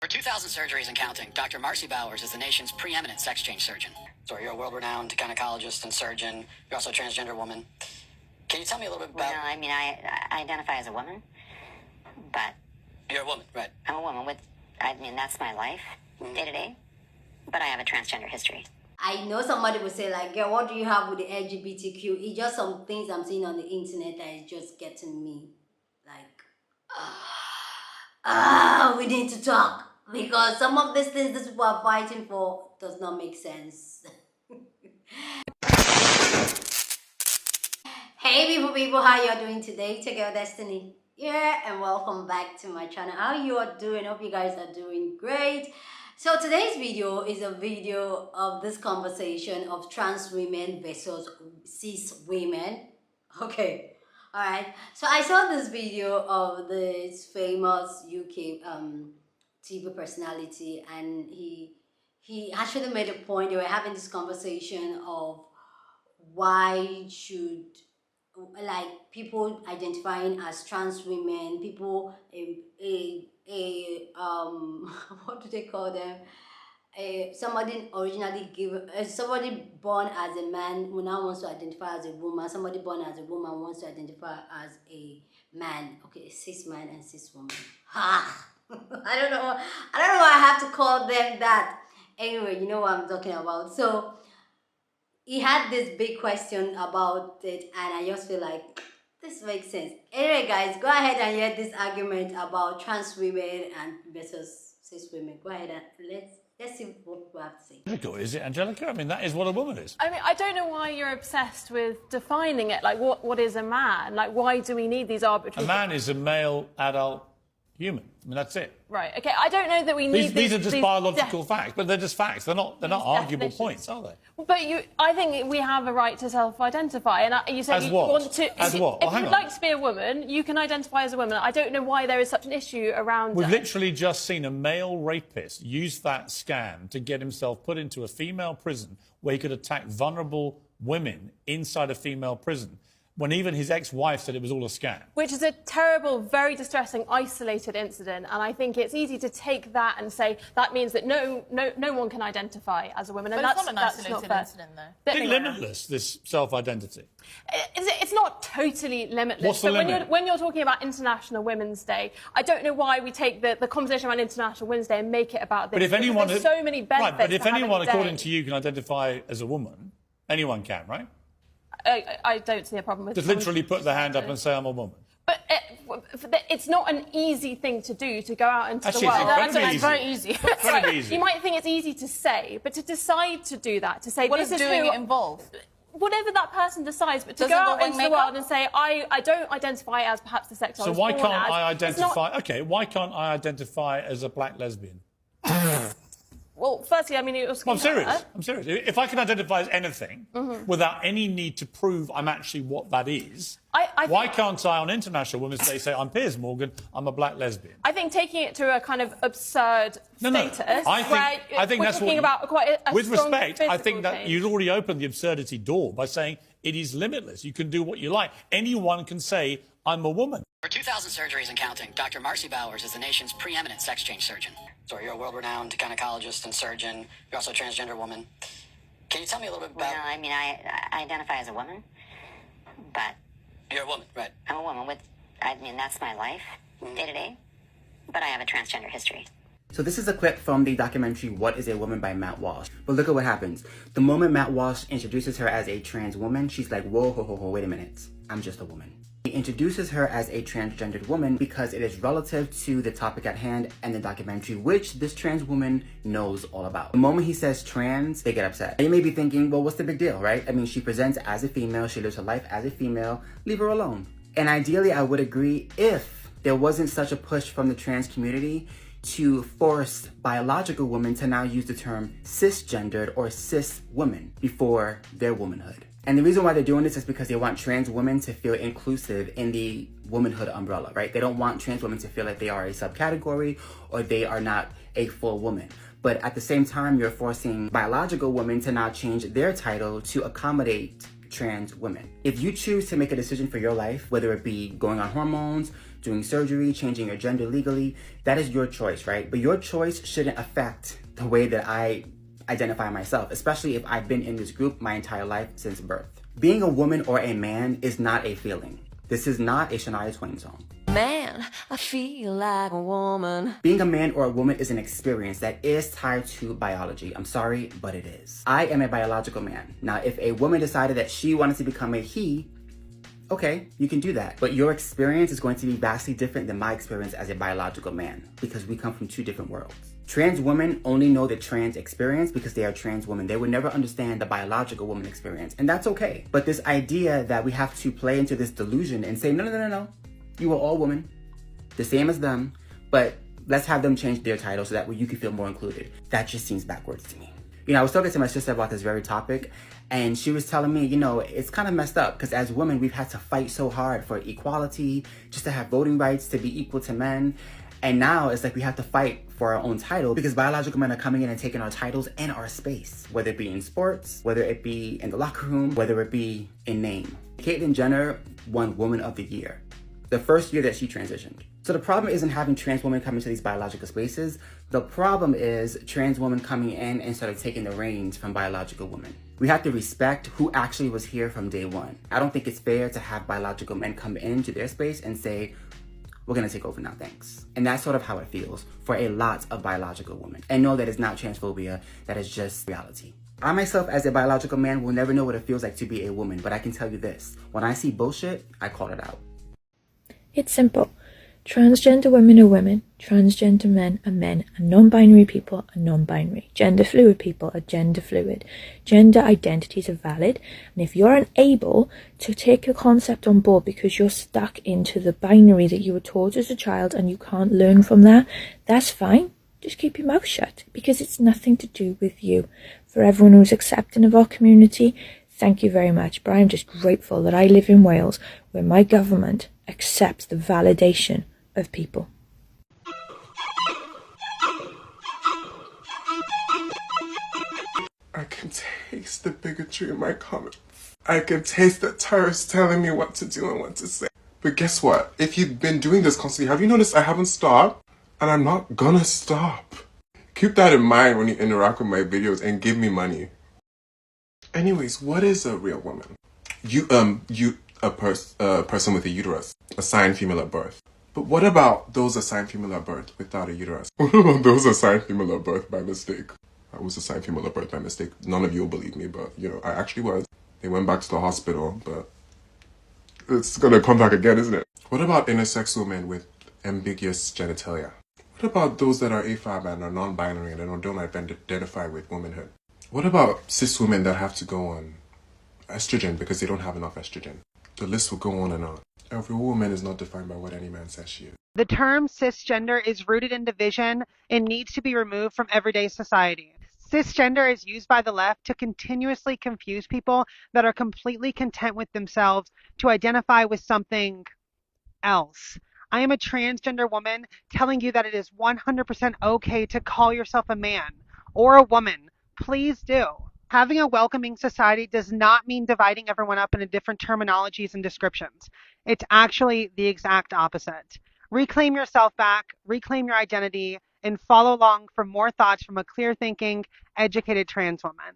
For 2,000 surgeries and counting, Dr. Marcy Bowers is the nation's preeminent sex change surgeon. So you're a world-renowned gynecologist and surgeon. You're also a transgender woman. Can you tell me a little bit about... Well, I mean, I identify as a woman, but... You're a woman, right? I'm a woman with... I mean, that's my life, day to day. But I have a transgender history. I know somebody will say, like, girl, what do you have with the LGBTQ? It's just some things I'm seeing on the internet that is just getting me, like, we need to talk. Because some of these things that people are fighting for does not make sense. Hey people, how you are doing today? Take your destiny. Yeah, and welcome back to my channel. How you are doing? Hope you guys are doing great. So today's video is a video of this conversation of trans women versus cis women. Okay, all right. So I saw this video of this famous UK TV personality, and he actually made a point. They were having this conversation of why should, like, people identifying as trans women, people what do they call them? Somebody originally somebody born as a man who now wants to identify as a woman. Somebody born as a woman wants to identify as a man. Okay, a cis man and cis woman. Ha! I don't know why I have to call them that. Anyway, you know what I'm talking about. So he had this big question about it, and I just feel like this makes sense. Anyway, guys, go ahead and hear this argument about trans women and versus cis women. Go ahead and let's see what people have to say. Is it, Angelica? I mean, that is what a woman is. I mean, I don't know why you're obsessed with defining it. Like, what is a man? Like, why do we need these arbitrary... A man is a male, adult human. I mean, that's it. Right, okay. I don't know that we need these are just biological facts, but they're just facts. They're not arguable points, are they? But I think we have a right to self-identify. And you said as you what? Want to... As what? If you'd like to be a woman, you can identify as a woman. I don't know why there is such an issue around We've it. literally just seen a male rapist use that scam to get himself put into a female prison where he could attack vulnerable women inside a female prison, when even his ex-wife said it was all a scam. Which is a terrible, very distressing, isolated incident. And I think it's easy to take that and say that means that no one can identify as a woman. And but that's not an isolated incident, though. It's limitless, this self-identity. It's not totally limitless. What's the limit? When you're talking about International Women's Day, I don't know why we take the conversation around International Women's Day and make it about this. But if anyone... There's so many benefits. Right, but if anyone, according day. to you, can identify as a woman, anyone can, right? I don't see a problem with just literally put their hand up and say I'm a woman. But it's not an easy thing to do, to go out into Actually, the world. It's very easy. Very easy. You might think it's easy to say, but to decide to do that, to say what this does is doing who, it involve? Whatever that person decides, but to Does go it out into the makeup? world and say I don't identify as perhaps the sex I so was why born can't as, I identify? not... Okay, why can't I identify as a black lesbian? Well, firstly, I mean, it was... Well, I'm serious. I'm serious. If I can identify as anything without any need to prove I'm actually what that is, why can't I, on International Women's Day, say I'm Piers Morgan, I'm a black lesbian? I think taking it to a kind of absurd status, I think we're that's talking about quite a with strong respect, I think that change. you've already opened the absurdity door by saying it is limitless. You can do what you like. Anyone can say I'm a woman. For 2,000 surgeries and counting, Dr. Marcy Bowers is the nation's preeminent sex change surgeon. So you're a world-renowned gynecologist and surgeon. You're also a transgender woman. Can you tell me a little bit about... Well, I mean, I identify as a woman, but... You're a woman, right? I'm a woman with... I mean, that's my life, day to day. But I have a transgender history. So this is a clip from the documentary What is a Woman by Matt Walsh. But look at what happens. The moment Matt Walsh introduces her as a trans woman, she's like, whoa, wait a minute. I'm just a woman. He introduces her as a transgendered woman because it is relative to the topic at hand and the documentary, which this trans woman knows all about. The moment he says trans, they get upset. You may be thinking, well, what's the big deal, right? I mean, she presents as a female, she lives her life as a female, leave her alone. And ideally, I would agree if there wasn't such a push from the trans community to force biological women to now use the term cisgendered or cis women before their womanhood. And the reason why they're doing this is because they want trans women to feel inclusive in the womanhood umbrella, right? They don't want trans women to feel like they are a subcategory or they are not a full woman. But at the same time, you're forcing biological women to now change their title to accommodate trans women. If you choose to make a decision for your life, whether it be going on hormones, doing surgery, changing your gender legally, that is your choice, right? But your choice shouldn't affect the way that I identify myself, especially if I've been in this group my entire life since birth. Being a woman or a man is not a feeling. This is not a Shania Twain song. Man, I feel like a woman. Being a man or a woman is an experience that is tied to biology. I'm sorry, but it is. I am a biological man. Now, if a woman decided that she wanted to become a he, okay, you can do that. But your experience is going to be vastly different than my experience as a biological man because we come from two different worlds. Trans women only know the trans experience because they are trans women. They would never understand the biological woman experience, and that's okay. But this idea that we have to play into this delusion and say, no, you are all women, the same as them, but let's have them change their title so that way you can feel more included. That just seems backwards to me. You know, I was talking to my sister about this very topic, and she was telling me, you know, it's kind of messed up because as women, we've had to fight so hard for equality, just to have voting rights, to be equal to men. And now it's like we have to fight for our own title because biological men are coming in and taking our titles and our space, whether it be in sports, whether it be in the locker room, whether it be in name. Caitlyn Jenner won Woman of the Year the first year that she transitioned. So the problem isn't having trans women come into these biological spaces. The problem is trans women coming in and sort of taking the reins from biological women. We have to respect who actually was here from day one. I don't think it's fair to have biological men come into their space and say, we're gonna take over now, thanks. And that's sort of how it feels for a lot of biological women. And no, that is not transphobia, that is just reality. I myself, as a biological man, will never know what it feels like to be a woman, but I can tell you this, when I see bullshit, I call it out. It's simple. Transgender women are women, transgender men are men, and non-binary people are non-binary. Gender fluid people are gender fluid. Gender identities are valid, and if you're unable to take a concept on board because you're stuck into the binary that you were taught as a child and you can't learn from that, that's fine. Just keep your mouth shut, because it's nothing to do with you. For everyone who's accepting of our community, thank you very much, but I'm just grateful that I live in Wales, where my government accepts the validation of people. I can taste the bigotry in my comments. I can taste the terrorists telling me what to do and what to say. But guess what? If you've been doing this constantly, have you noticed I haven't stopped? And I'm not gonna stop. Keep that in mind when you interact with my videos and give me money. Anyways, what is a real woman? A person with a uterus, assigned female at birth. But what about those assigned female at birth without a uterus? What about those assigned female at birth by mistake? I was assigned female at birth by mistake. None of you will believe me, but you know, I actually was. They went back to the hospital, but it's gonna come back again, isn't it? What about intersex women with ambiguous genitalia? What about those that are AFAB and are non-binary and don't identify with womanhood? What about cis women that have to go on estrogen because they don't have enough estrogen? The list will go on and on. Every woman is not defined by what any man says she is. The term cisgender is rooted in division and needs to be removed from everyday society. Cisgender is used by the left to continuously confuse people that are completely content with themselves to identify with something else. I am a transgender woman telling you that it is 100% okay to call yourself a man or a woman. Please do. Having a welcoming society does not mean dividing everyone up into different terminologies and descriptions. It's actually the exact opposite. Reclaim yourself back, reclaim your identity, and follow along for more thoughts from a clear-thinking, educated trans woman.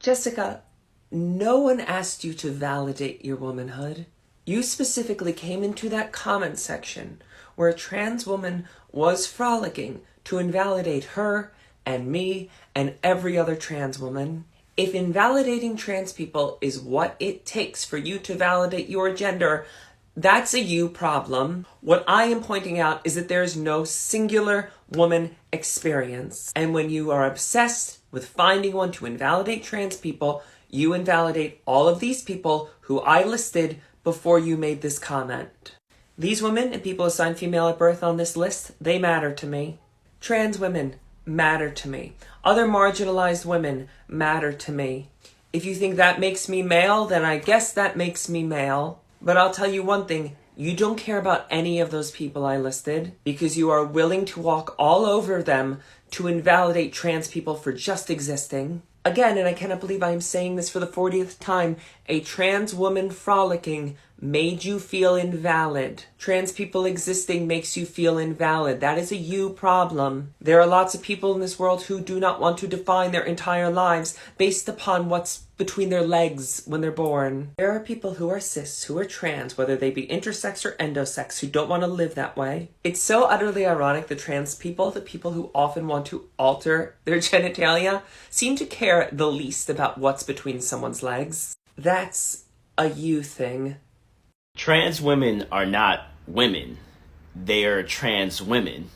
Jessica, no one asked you to validate your womanhood. You specifically came into that comment section where a trans woman was frolicking to invalidate her and me and every other trans woman. If invalidating trans people is what it takes for you to validate your gender, that's a you problem. What I am pointing out is that there is no singular woman experience. And when you are obsessed with finding one to invalidate trans people, you invalidate all of these people who I listed before you made this comment. These women and people assigned female at birth on this list, they matter to me. Trans women matter to me. Other marginalized women matter to me. If you think that makes me male, then I guess that makes me male. But I'll tell you one thing, you don't care about any of those people I listed because you are willing to walk all over them to invalidate trans people for just existing. Again, and I cannot believe I am saying this for the 40th time, A trans woman frolicking made you feel invalid. Trans people existing makes you feel invalid. That is a you problem. There are lots of people in this world who do not want to define their entire lives based upon what's between their legs when they're born. There are people who are cis, who are trans, whether they be intersex or endosex, who don't want to live that way. It's so utterly ironic that trans people, the people who often want to alter their genitalia, seem to care the least about what's between someone's legs. That's a you thing. Trans women are not women. They are trans women.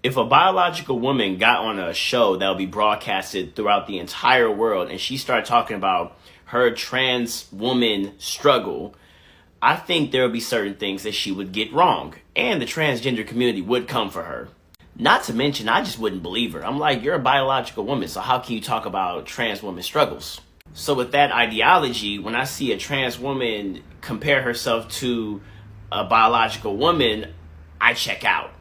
If a biological woman got on a show that would be broadcasted throughout the entire world and she started talking about her trans woman struggle, I think there would be certain things that she would get wrong. And the transgender community would come for her. Not to mention, I just wouldn't believe her. I'm like, you're a biological woman, so how can you talk about trans woman struggles? So with that ideology, when I see a trans woman compare herself to a biological woman, I check out.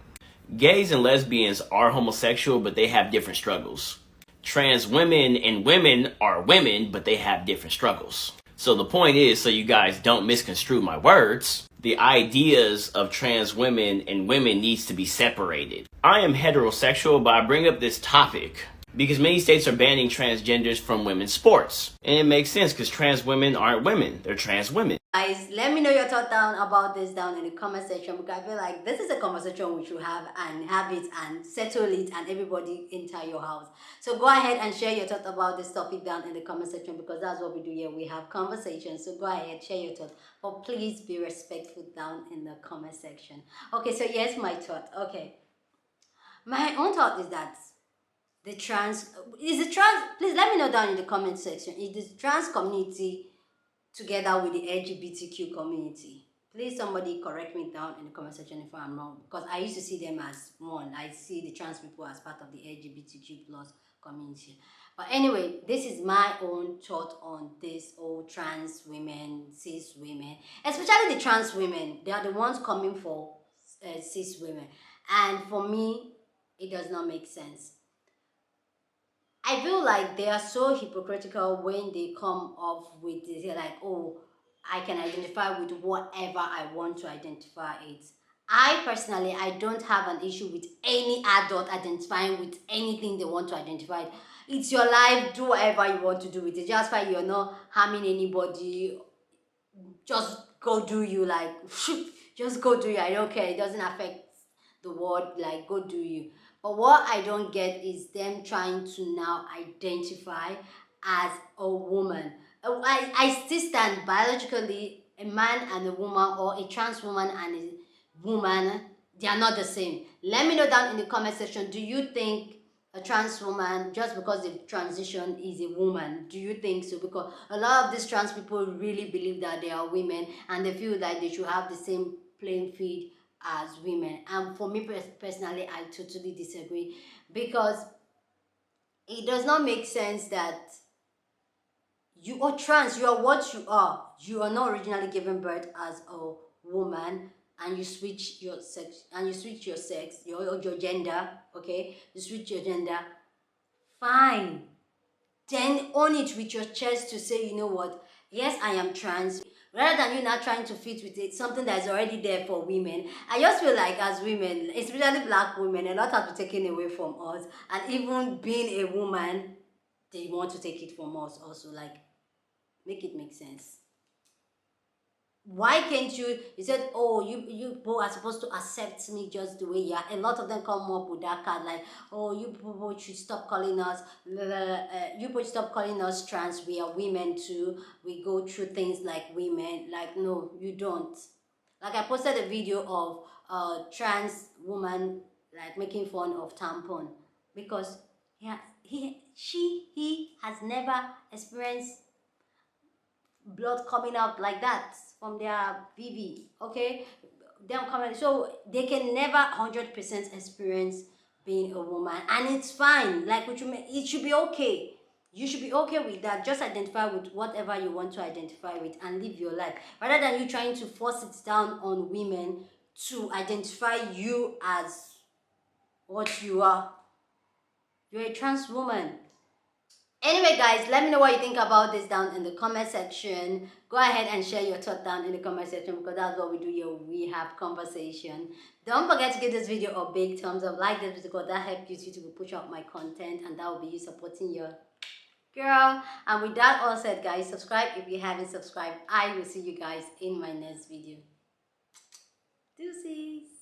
Gays and lesbians are homosexual, but they have different struggles. Trans women and women are women, but they have different struggles. So the point is, so you guys don't misconstrue my words, the ideas of trans women and women needs to be separated. I am heterosexual, but I bring up this topic because many states are banning transgenders from women's sports. And it makes sense because trans women aren't women, they're trans women. Guys, let me know your thought down about this down in the comment section, because I feel like this is a conversation we should have it and settle it and everybody enter your house. So go ahead and share your thought about this topic down in the comment section, because that's what we do here. We have conversations. So go ahead, share your thought, but please be respectful down in the comment section. Okay, so here's my thought. Okay, my own thought is that please let me know down in the comment section, is the trans community together with the LGBTQ community? Please somebody correct me down in the comment section if I'm wrong, because I used to see them as one. I see the trans people as part of the LGBTQ plus community. But anyway, this is my own thought on this whole trans women, cis women, especially the trans women. They are the ones coming for cis women, and for me it does not make sense. I feel like they are so hypocritical when they come off with this. They're like, oh, I can identify with whatever I want to identify it. I personally, I don't have an issue with any adult identifying with anything they want to identify. It's your life, do whatever you want to do with it. Just fine, you're not harming anybody. Just go do you, like, just go do you. I don't care. It doesn't affect the world, like, go do you. But what I don't get is them trying to now identify as a woman. I still stand biologically, a man and a woman, or a trans woman and a woman, they are not the same. Let me know down in the comment section, do you think a trans woman, just because the transition is a woman, do you think so? Because a lot of these trans people really believe that they are women and they feel like they should have the same playing field as women. And for me personally, I totally disagree, because it does not make sense that you are trans, you are what you are. You are not originally given birth as a woman, and you switch your sex, your gender, okay? You switch your gender, fine. Then own it with your chest to say, you know what, yes, I am trans. Rather than you now trying to fit with it, something that is already there for women. I just feel like as women, especially black women, a lot has been taken away from us. And even being a woman, they want to take it from us also. Like, make it make sense. Why can't you said, oh, you both are supposed to accept me just the way you are. A lot of them come up with that card like, oh, you people should stop calling us trans. We are women too. We go through things like women. Like, no, you don't. Like, I posted a video of a trans woman like making fun of tampon, because he has never experienced blood coming out like that from their VV, okay? Them coming, so they can never 100% experience being a woman, and it's fine. Like, it should be okay. You should be okay with that. Just identify with whatever you want to identify with and live your life, rather than you trying to force it down on women to identify you as what you are. You're a trans woman. Anyway, guys, let me know what you think about this down in the comment section. Go ahead and share your thought down in the comment section, because that's what we do here. We have conversation. Don't forget to give this video a big thumbs up. Like this video, because that helps YouTube to push out my content, and that will be you supporting your girl. And with that all said, guys, subscribe if you haven't subscribed. I will see you guys in my next video. Deuces.